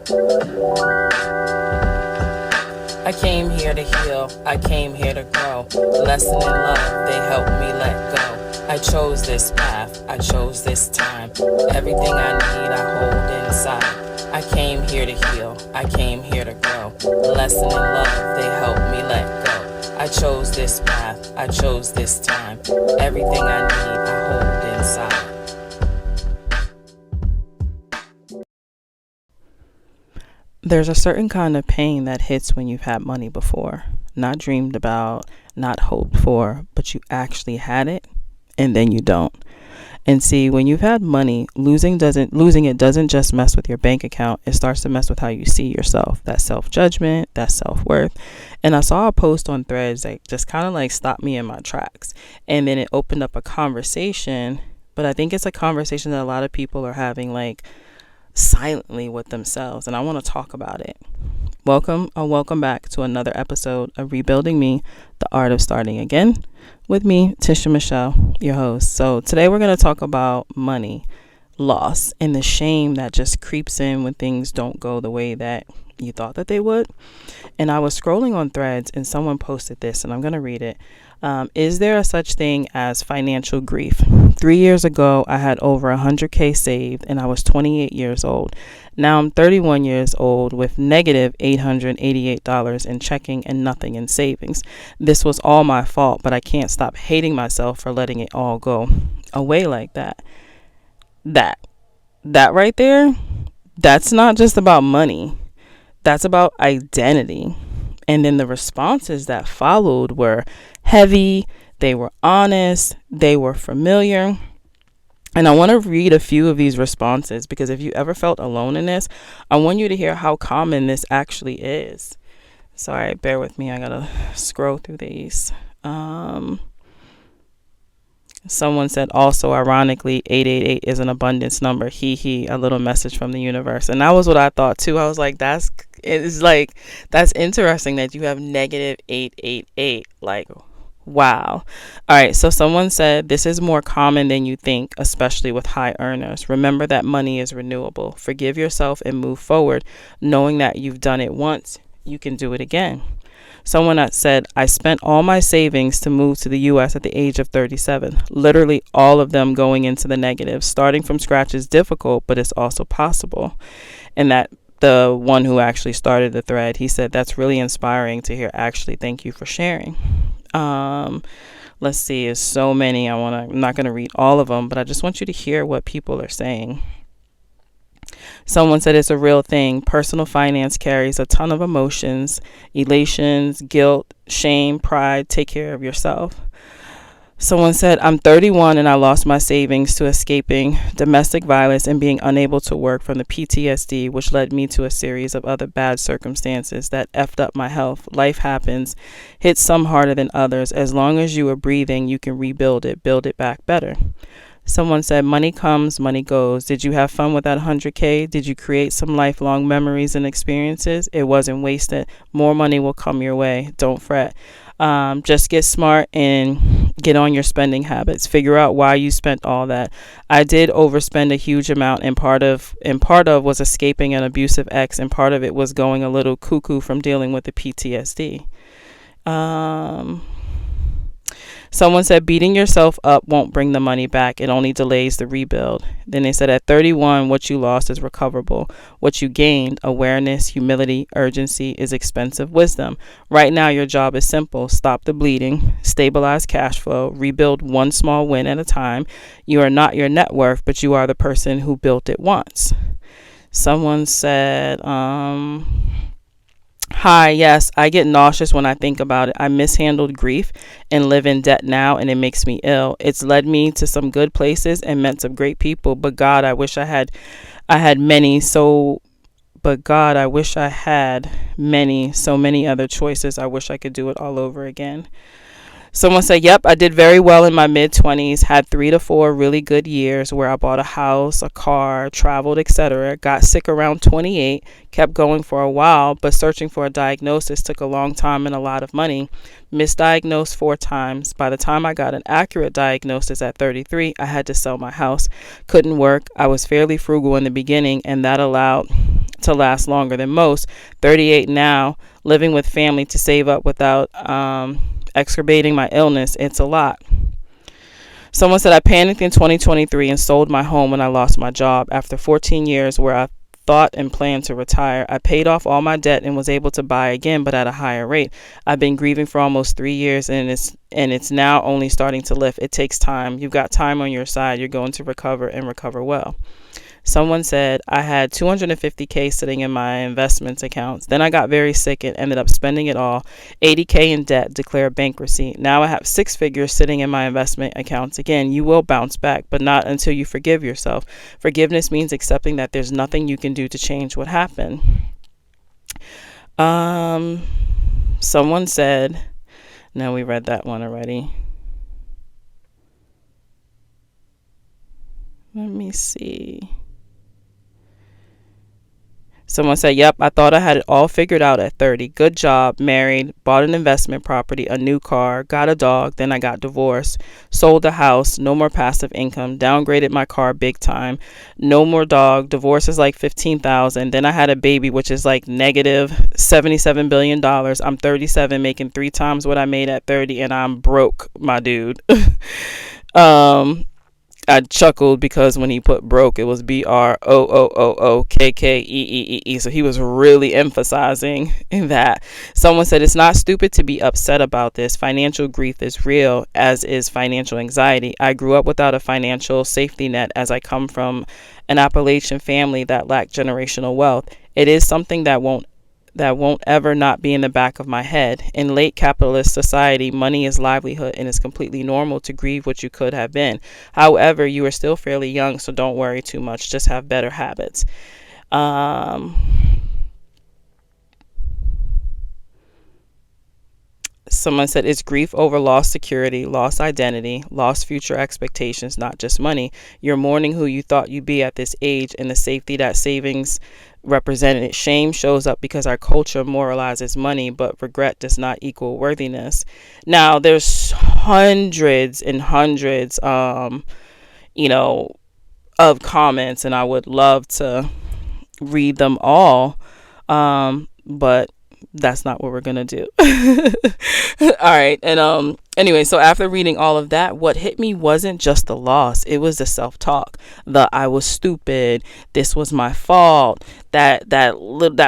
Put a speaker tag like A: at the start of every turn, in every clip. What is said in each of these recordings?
A: I came here to heal, I came here to grow. Lesson in love, they helped me let go. I chose this path, I chose this time. Everything I need, I hold inside. I came here to heal, I came here to grow. Lesson in love, they helped me let go. I chose this path, I chose this time. Everything I need, I hold inside.
B: There's a certain kind of pain that hits when you've had money before, not dreamed about, not hoped for, but you actually had it and then you don't. And see, when you've had money, losing it doesn't just mess with your bank account. It starts to mess with how you see yourself, that self-judgment, that self-worth. And I saw a post on Threads that just kind of like stopped me in my tracks. And then it opened up a conversation, but I think it's a conversation that a lot of people are having like silently with themselves, and I want to talk about it. Welcome back to another episode of Rebuilding Me, the Art of Starting Again, with me, Tisha Michelle, your host. So today we're going to talk about money, loss, and the shame that just creeps in when things don't go the way that you thought that they would. And I was scrolling on Threads and someone posted this, and I'm going to read it. Is there a such thing as financial grief? 3 years ago, I had over 100K saved and I was 28 years old. Now I'm 31 years old with negative $888 in checking and nothing in savings. This was all my fault, but I can't stop hating myself for letting it all go away like that. That right there, that's not just about money. That's about identity. And then the responses that followed were heavy, they were honest, they were familiar. And I want to read a few of these responses because if you ever felt alone in this, I want you to hear how common this actually is. Sorry, bear with me. I got to scroll through these. Someone said also, ironically, 888 is an abundance number. He, a little message from the universe. And that was what I thought too. I was like, that's interesting that you have negative 888. Like, wow. All right. So someone said this is more common than you think, especially with high earners. Remember that money is renewable. Forgive yourself and move forward, knowing that you've done it once, you can do it again. Someone that said, I spent all my savings to move to the U.S. at the age of 37. Literally all of them going into the negative. Starting from scratch is difficult, but it's also possible. And that the one who actually started the thread, he said, that's really inspiring to hear. Actually, thank you for sharing. Let's see, there's so many. I'm not going to read all of them, but I just want you to hear what people are saying. Someone said it's a real thing. Personal finance carries a ton of emotions, elations, guilt, shame, pride. Take care of yourself. Someone said, I'm 31 and I lost my savings to escaping domestic violence and being unable to work from the PTSD, which led me to a series of other bad circumstances that effed up my health. Life happens, hits some harder than others. As long as you are breathing, you can rebuild it, build it back better. Someone said, money comes, money goes. Did you have fun with that 100K? Did you create some lifelong memories and experiences? It wasn't wasted. More money will come your way. Don't fret. Just get smart and get on your spending habits. Figure out why you spent all that. I did overspend a huge amount, and part of was escaping an abusive ex, and part of it was going a little cuckoo from dealing with the PTSD. Someone said beating yourself up won't bring the money back. It only delays the rebuild. Then they said at 31, what you lost is recoverable. What you gained, awareness, humility, urgency, is expensive wisdom. Right now, your job is simple. Stop the bleeding, stabilize cash flow, rebuild one small win at a time. You are not your net worth, but you are the person who built it once. Someone said, hi, yes, I get nauseous when I think about it. I mishandled grief and live in debt now, and it makes me ill. It's led me to some good places and met some great people. But God, I wish I had many, so many other choices. I wish I could do it all over again. Someone said, yep, I did very well in my mid-20s, had 3 to 4 really good years where I bought a house, a car, traveled, etc. Got sick around 28, kept going for a while, but searching for a diagnosis took a long time and a lot of money. Misdiagnosed 4 times. By the time I got an accurate diagnosis at 33, I had to sell my house. Couldn't work. I was fairly frugal in the beginning, and that allowed to last longer than most. 38 now, living with family to save up without exacerbating my illness. It's a lot. Someone said, I panicked in 2023 and sold my home when I lost my job. After 14 years where I thought and planned to retire, I paid off all my debt and was able to buy again, but at a higher rate. I've been grieving for almost 3 years, and it's now only starting to lift. It takes time. You've got time on your side. You're going to recover and recover well. Someone said, I had $250K sitting in my investments accounts. Then I got very sick and ended up spending it all. $80K in debt, declared bankruptcy. Now I have 6 figures sitting in my investment accounts. Again, you will bounce back, but not until you forgive yourself. Forgiveness means accepting that there's nothing you can do to change what happened. Someone said, no, we read that one already. Let me see. Someone said, yep, I thought I had it all figured out at 30. Good job, married, bought an investment property, a new car, got a dog, then I got divorced, sold a house, no more passive income, downgraded my car big time, no more dog, divorce is like $15,000, then I had a baby, which is like negative $77 billion. I'm 37, making 3 times what I made at 30, and I'm broke, my dude. I chuckled because when he put broke, it was BROOOOKKEEE. So he was really emphasizing that. Someone said, it's not stupid to be upset about this. Financial grief is real, as is financial anxiety. I grew up without a financial safety net, as I come from an Appalachian family that lacked generational wealth. It is something that won't ever not be in the back of my head. In late capitalist society, money is livelihood, and it's completely normal to grieve what you could have been. However, you are still fairly young, so don't worry too much. Just have better habits. Someone said, it's grief over lost security, lost identity, lost future expectations, not just money. You're mourning who you thought you'd be at this age and the safety that savings represented. Shame shows up because our culture moralizes money, but regret does not equal worthiness. Now, there's hundreds and hundreds, of comments, and I would love to read them all, but that's not what we're gonna do. All right. And anyway, so after reading all of that, what hit me wasn't just the loss. It was the self-talk, the I was stupid, this was my fault, that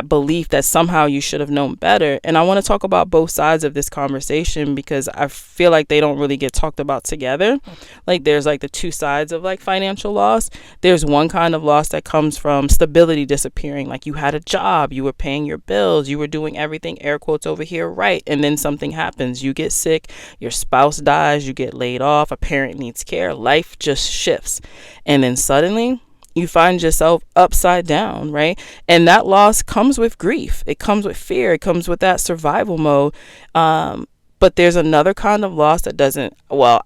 B: belief that somehow you should have known better. And I want to talk about both sides of this conversation because I feel like they don't really get talked about together. Like there's like the two sides of like financial loss. There's one kind of loss that comes from stability disappearing. Like you had a job, you were paying your bills, you were doing everything, air quotes over here, right. And then something happens. You get sick, your spouse dies, you get laid off, a parent needs care, life just shifts. And then suddenly you find yourself upside down, right? And that loss comes with grief. It comes with fear. It comes with that survival mode. But there's another kind of loss that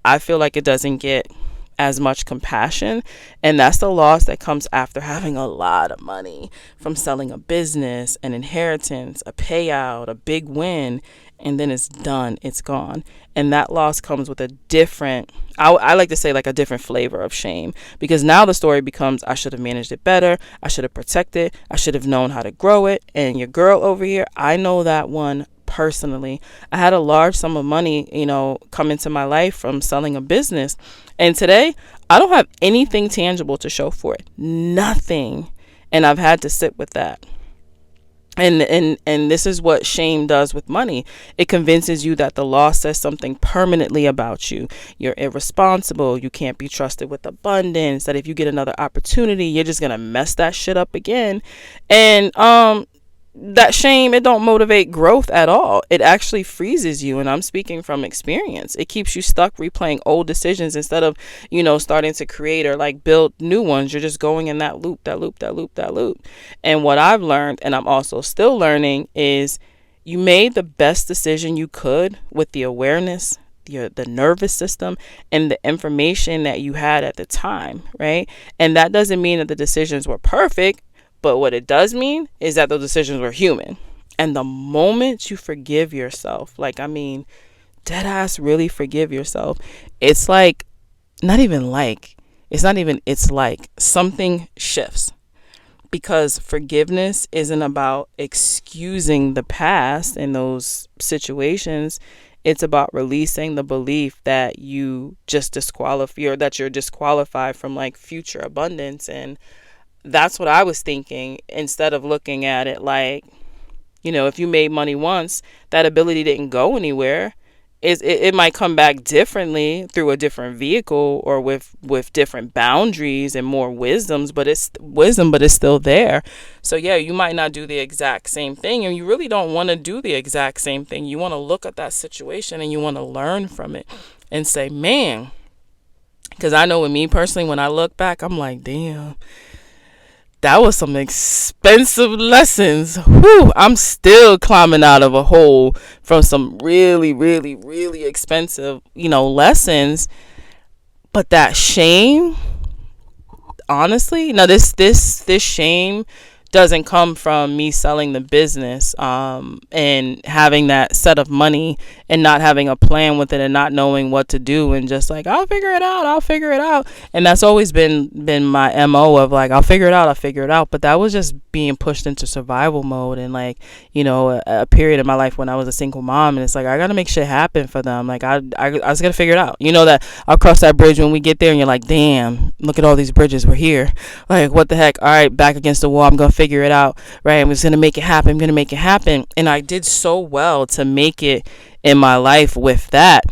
B: I feel like it doesn't get as much compassion. And that's the loss that comes after having a lot of money from selling a business, an inheritance, a payout, a big win. And then it's done. It's gone. And that loss comes with a different, I like to say like a different flavor of shame, because now the story becomes, I should have managed it better. I should have protected. I should have known how to grow it. And your girl over here, I know that one personally. I had a large sum of money, come into my life from selling a business. And today I don't have anything tangible to show for it. Nothing. And I've had to sit with that. And this is what shame does with money. It convinces you that the loss says something permanently about you. You're irresponsible. You can't be trusted with abundance. That if you get another opportunity, you're just going to mess that shit up again. And that shame, it don't motivate growth at all. It actually freezes you. And I'm speaking from experience. It keeps you stuck replaying old decisions instead of, starting to create or like build new ones. You're just going in that loop. And what I've learned, and I'm also still learning, is you made the best decision you could with the awareness, the nervous system, and the information that you had at the time, right? And that doesn't mean that the decisions were perfect. But what it does mean is that those decisions were human. And the moment you forgive yourself, dead ass really forgive yourself, it's like something shifts. because forgiveness isn't about excusing the past in those situations. It's about releasing the belief that you just disqualify, or that you're disqualified from like future abundance. And that's what I was thinking, instead of looking at it like, if you made money once, that ability didn't go anywhere. It might come back differently through a different vehicle, or with different boundaries and more wisdoms, but it's still there. So yeah, you might not do the exact same thing, and you really don't want to do the exact same thing. You want to look at that situation and you want to learn from it and say, man, because I know with me personally, when I look back, I'm like, damn, that was some expensive lessons. Whew, I'm still climbing out of a hole from some really, really, really expensive, lessons. But that shame, honestly, now this shame doesn't come from me selling the business and having that set of money and not having a plan with it and not knowing what to do and just like, I'll figure it out. And that's always been my MO of like, I'll figure it out. But that was just being pushed into survival mode, and like, a period in my life when I was a single mom, and it's like, I gotta make shit happen for them. Like I was gonna figure it out. That I'll cross that bridge when we get there, and you're like, damn, look at all these bridges, we're here. Like, what the heck? All right, back against the wall, I'm gonna figure it out, right? I'm just gonna make it happen. And I did so well to make it in my life with that.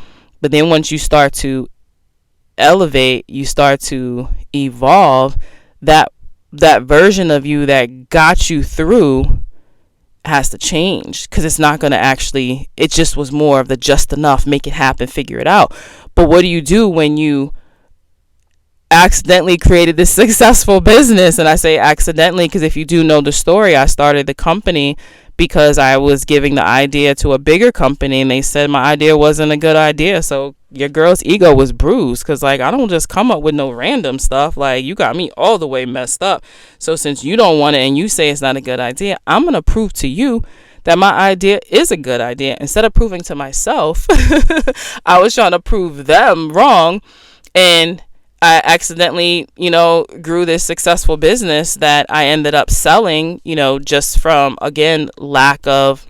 B: But then once you start to elevate, you start to evolve, that version of you that got you through has to change, because it's not going to actually, it just was more of the just enough, make it happen, figure it out. But what do you do when you accidentally created this successful business? And I say accidentally because if you do know the story, I started the company because I was giving the idea to a bigger company, and they said my idea wasn't a good idea. So your girl's ego was bruised, because like, I don't just come up with no random stuff. Like, you got me all the way messed up. So since you don't want it and you say it's not a good idea, I'm going to prove to you that my idea is a good idea. Instead of proving to myself, I was trying to prove them wrong. And I accidentally, grew this successful business that I ended up selling, just from, again, lack of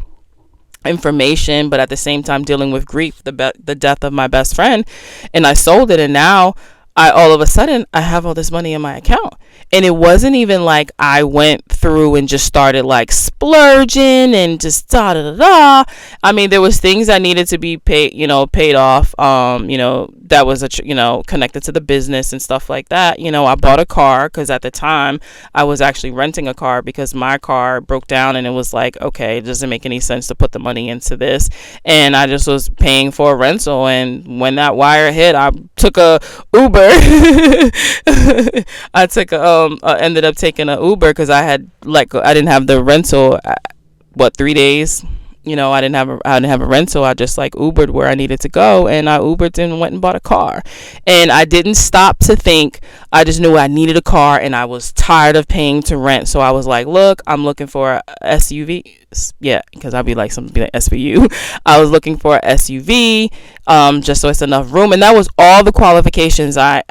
B: information, but at the same time dealing with grief, the death of my best friend. And I sold it, and now all of a sudden I have all this money in my account. And it wasn't even like I went through and just started like splurging and just da da da da. I mean, there was things that needed to be paid off. That was connected to the business and stuff like that. I bought a car because at the time I was actually renting a car because my car broke down, and it was like, okay, it doesn't make any sense to put the money into this. And I just was paying for a rental. And when that wire hit, I took a Uber. Ended up taking an Uber because I didn't have the rental. 3 days? I didn't have a rental. I just like Ubered where I needed to go, and I Ubered and went and bought a car. And I didn't stop to think. I just knew I needed a car, and I was tired of paying to rent. So I was like, look, I'm looking for a SUV. Yeah, because I'd be like something be like SVU. I was looking for a SUV, just so it's enough room, and that was all the qualifications I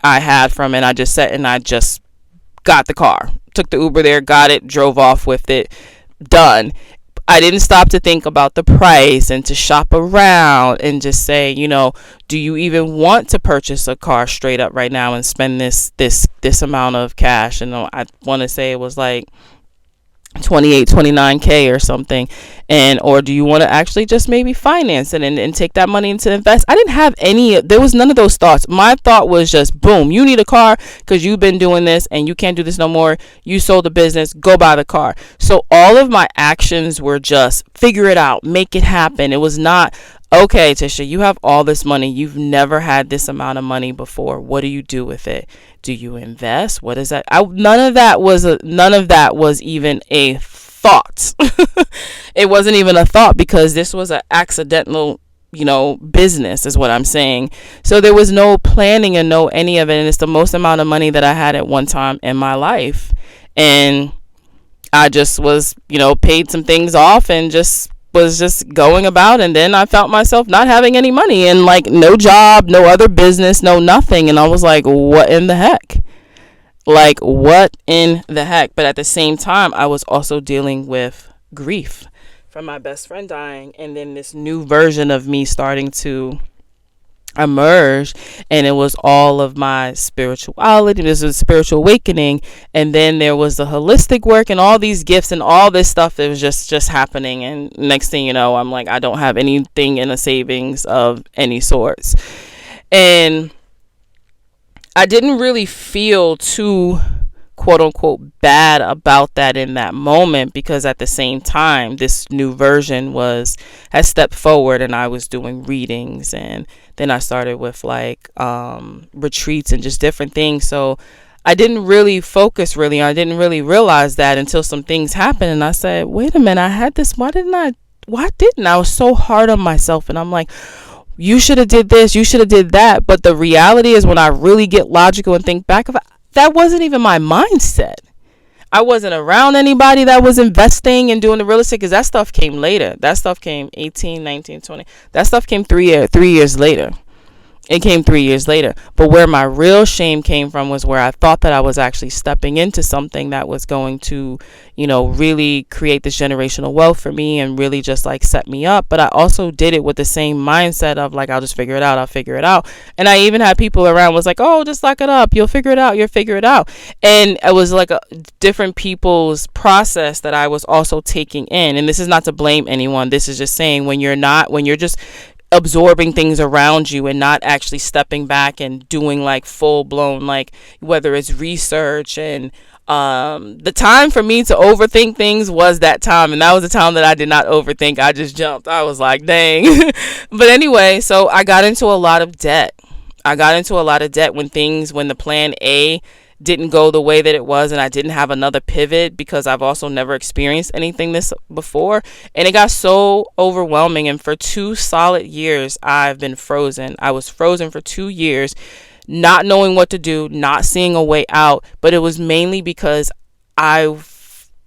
B: had from it. I just sat and I just got the car, took the Uber there, got it, drove off with it, done. I didn't stop to think about the price and to shop around and just say, do you even want to purchase a car straight up right now and spend this amount of cash? And I want to say it was like 29K or something, or do you want to actually just maybe finance it and take that money to invest? I didn't have there was none of those thoughts. My thought was just, boom, you need a car because you've been doing this and you can't do this no more. You sold the business, go buy the car. So all of my actions were just figure it out, make it happen. It was not, okay, Tisha, you have all this money. You've never had this amount of money before. What do you do with it? Do you invest? What is that? None of that was even a thought. It wasn't even a thought because this was an accidental, business is what I'm saying. So there was no planning and no any of it. And it's the most amount of money that I had at one time in my life. And I just was, paid some things off and was just going about, and then I felt myself not having any money and like no job, no other business, no nothing. And I was like, what in the heck? Like, what in the heck? But at the same time, I was also dealing with grief from my best friend dying, and then this new version of me starting to emerge, and it was all of my spirituality. This was spiritual awakening, and then there was the holistic work and all these gifts and all this stuff that was just happening. And next thing you know, I'm like, I don't have anything in a savings of any sorts, and I didn't really feel too quote unquote bad about that in that moment, because at the same time this new version has stepped forward, and I was doing readings, and then I started with like retreats and just different things. So I didn't really focus I didn't really realize that until some things happened, and I said, wait a minute, I had this, why didn't I was so hard on myself. And I'm like, you should have did this, you should have did that. But the reality is, when I really get logical and think back of it, that wasn't even my mindset. I wasn't around anybody that was investing and doing the real estate, because that stuff came later. That stuff came 18, 19, 20. That stuff came 3 years later. It came 3 years later. But where my real shame came from was where I thought that I was actually stepping into something that was going to, really create this generational wealth for me and really just like set me up. But I also did it with the same mindset of like, I'll just figure it out. I'll figure it out. And I even had people around was like, oh, just lock it up. You'll figure it out. You'll figure it out. And it was like a different people's process that I was also taking in. And this is not to blame anyone. This is just saying, when you're just absorbing things around you and not actually stepping back and doing like full blown, like whether it's research, and the time for me to overthink things was that time, and that was the time that I did not overthink. I just jumped. I was like, dang. But anyway, so I got into a lot of debt. When the plan A didn't go the way that it was, and I didn't have another pivot, because I've also never experienced anything this before, and it got so overwhelming. And for 2 solid years I've been frozen. I was frozen for 2 years, not knowing what to do, not seeing a way out. But it was mainly because I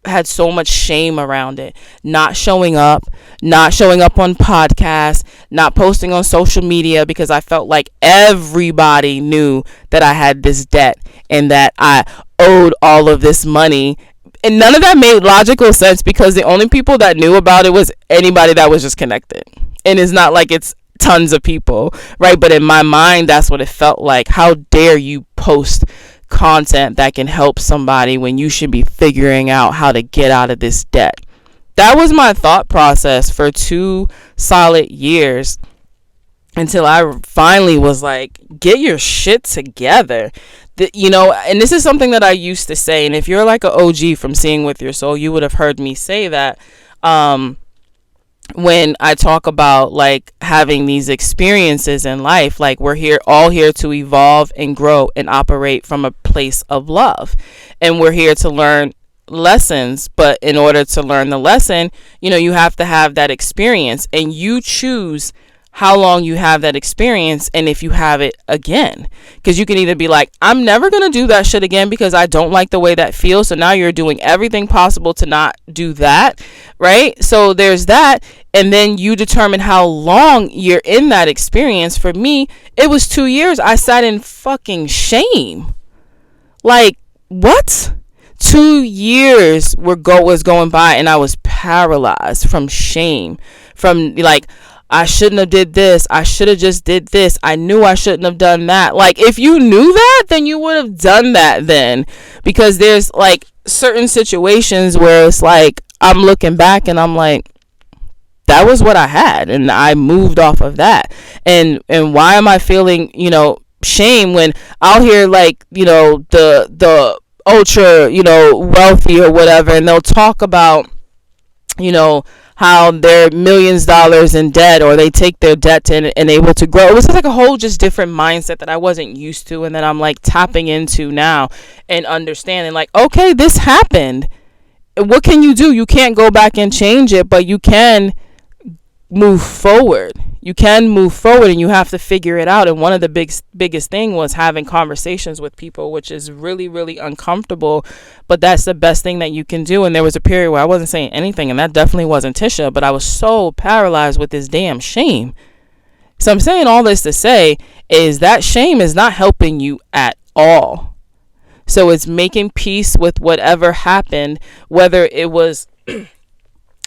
B: had so much shame around it. Not showing up on podcasts, not posting on social media, because I felt like everybody knew that I had this debt and that I owed all of this money. And none of that made logical sense, because the only people that knew about it was anybody that was just connected. And it's not like it's tons of people, right? But in my mind, that's what it felt like. How dare you post content that can help somebody when you should be figuring out how to get out of this debt? That was my thought process for 2 solid years, until I finally was like, get your shit together. And this is something that I used to say, and if you're like an OG from Seeing With Your Soul, you would have heard me say that when I talk about like having these experiences in life. Like, we're all here to evolve and grow and operate from a place of love, and we're here to learn lessons. But in order to learn the lesson, you have to have that experience, and you choose how long you have that experience, and if you have it again. Because you can either be like, I'm never going to do that shit again because I don't like the way that feels. So now you're doing everything possible to not do that, right? So there's that. And then you determine how long you're in that experience. For me, it was 2 years. I sat in fucking shame. Like, what? 2 years was going by, and I was paralyzed from shame, from like, I shouldn't have did this. I should have just did this. I knew I shouldn't have done that. Like, if you knew that, then you would have done that then. Because there's like certain situations where it's like, I'm looking back and I'm like, that was what I had, and I moved off of that. And why am I feeling, shame when I'll hear like, the ultra, wealthy or whatever, and they'll talk about, how they're millions of dollars in debt, or they take their debt to enable to grow. It was like a whole just different mindset that I wasn't used to, and that I'm like tapping into now and understanding like, okay, this happened. What can you do? You can't go back and change it, but you can move forward. And you have to figure it out. And one of the biggest thing was having conversations with people, which is really, really uncomfortable, but that's the best thing that you can do. And there was a period where I wasn't saying anything, and that definitely wasn't Tisha, but I was so paralyzed with this damn shame. So I'm saying all this to say is that shame is not helping you at all. So it's making peace with whatever happened, whether it was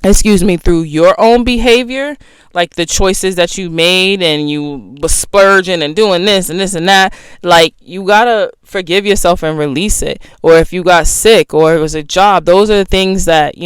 B: through your own behavior, like the choices that you made and you was splurging and doing this and this and that. Like, you gotta forgive yourself and release it. Or if you got sick or it was a job, those are the things that,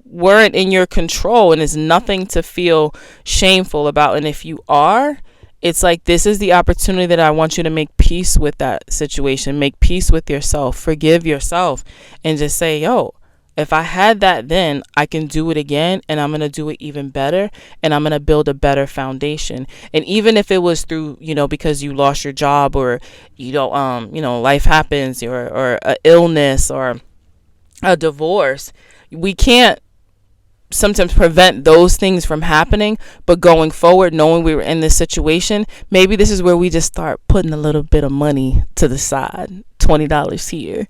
B: weren't in your control, and it's nothing to feel shameful about. And if you are, it's like, this is the opportunity that I want you to make peace with that situation, make peace with yourself, forgive yourself, and just say, yo, if I had that then, I can do it again, and I'm going to do it even better, and I'm going to build a better foundation. And even if it was through, because you lost your job, or, life happens, or a illness or a divorce, we can't sometimes prevent those things from happening. But going forward, knowing we were in this situation, maybe this is where we just start putting a little bit of money to the side, $20 here,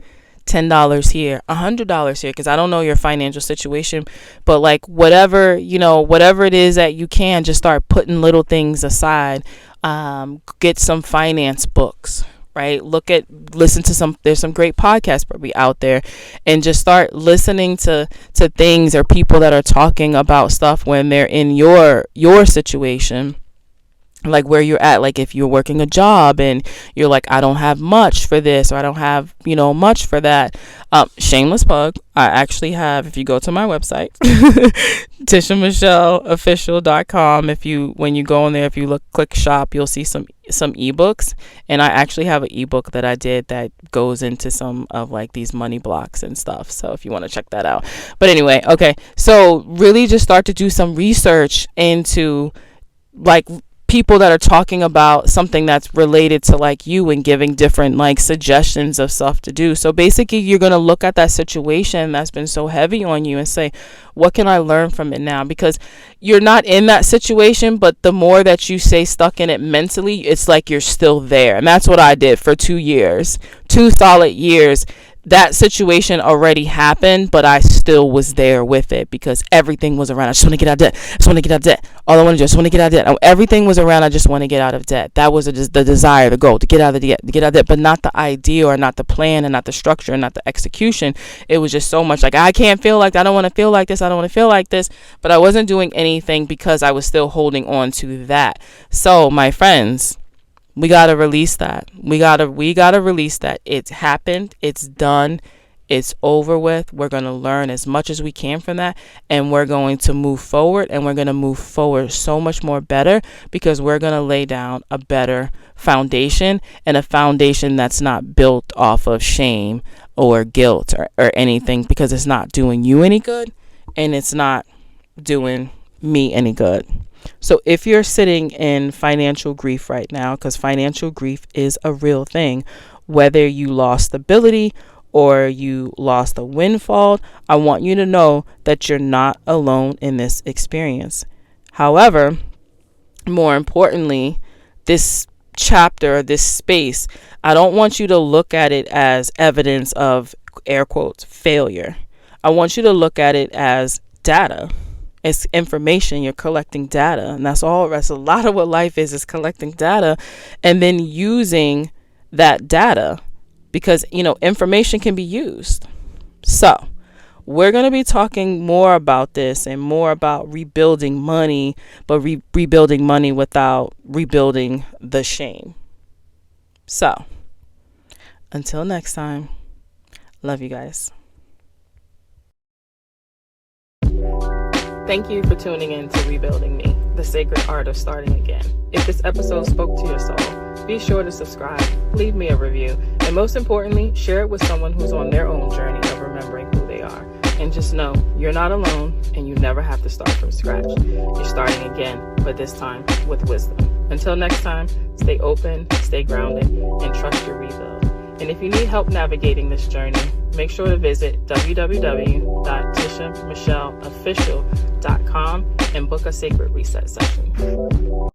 B: $10 here, $100 here, because I don't know your financial situation, but like whatever it is that you can, just start putting little things aside. Get some finance books, right? Listen to there's some great podcasts probably out there, and just start listening to things or people that are talking about stuff when they're in your situation, like where you're at. Like if you're working a job and you're like, I don't have much for this, or I don't have much for that. Shameless plug, I actually have, if you go to my website tishamichelleofficial.com, when you go in there, if you click shop, you'll see some ebooks, and I actually have an ebook that I did that goes into some of like these money blocks and stuff, so if you want to check that out. But anyway, okay, so really just start to do some research into like people that are talking about something that's related to like you, and giving different like suggestions of stuff to do. So basically, you're going to look at that situation that's been so heavy on you and say, what can I learn from it now? Because you're not in that situation, but the more that you stay stuck in it mentally, it's like you're still there. And that's what I did for 2 solid years. That situation already happened, but I still was there with it because everything was around. I just want to get out of debt. All I want to do is want to get out of debt. Everything was around. I just want to get out of debt. That was the desire, the goal, to get out of debt, but not the idea, or not the plan, and not the structure, and not the execution. It was just so much like, I can't feel like that. I don't want to feel like this. I don't want to feel like this. But I wasn't doing anything because I was still holding on to that. So my friends, we got to release that. We got to release that. It's happened. It's done. It's over with. We're going to learn as much as we can from that. And we're going to move forward. And we're going to move forward so much more better, because we're going to lay down a better foundation, and a foundation that's not built off of shame or guilt or anything, because it's not doing you any good, and it's not doing me any good. So if you're sitting in financial grief right now, because financial grief is a real thing, whether you lost stability or you lost a windfall, I want you to know that you're not alone in this experience. However, more importantly, this chapter, this space, I don't want you to look at it as evidence of, air quotes, failure. I want you to look at it as data. It's information. You're collecting data, and that's all. That's a lot of what life is collecting data, and then using that data, because information can be used. So we're going to be talking more about this and more about rebuilding money, but rebuilding money without rebuilding the shame. So until next time, love you guys. Thank you for tuning in to Rebuilding Me, the sacred art of starting again. If this episode spoke to your soul, be sure to subscribe, leave me a review, and most importantly, share it with someone who's on their own journey of remembering who they are. And just know, you're not alone, and you never have to start from scratch. You're starting again, but this time with wisdom. Until next time, stay open, stay grounded, and trust your rebuild. And if you need help navigating this journey, make sure to visit www.tishamichelleofficial.com and book a sacred reset session.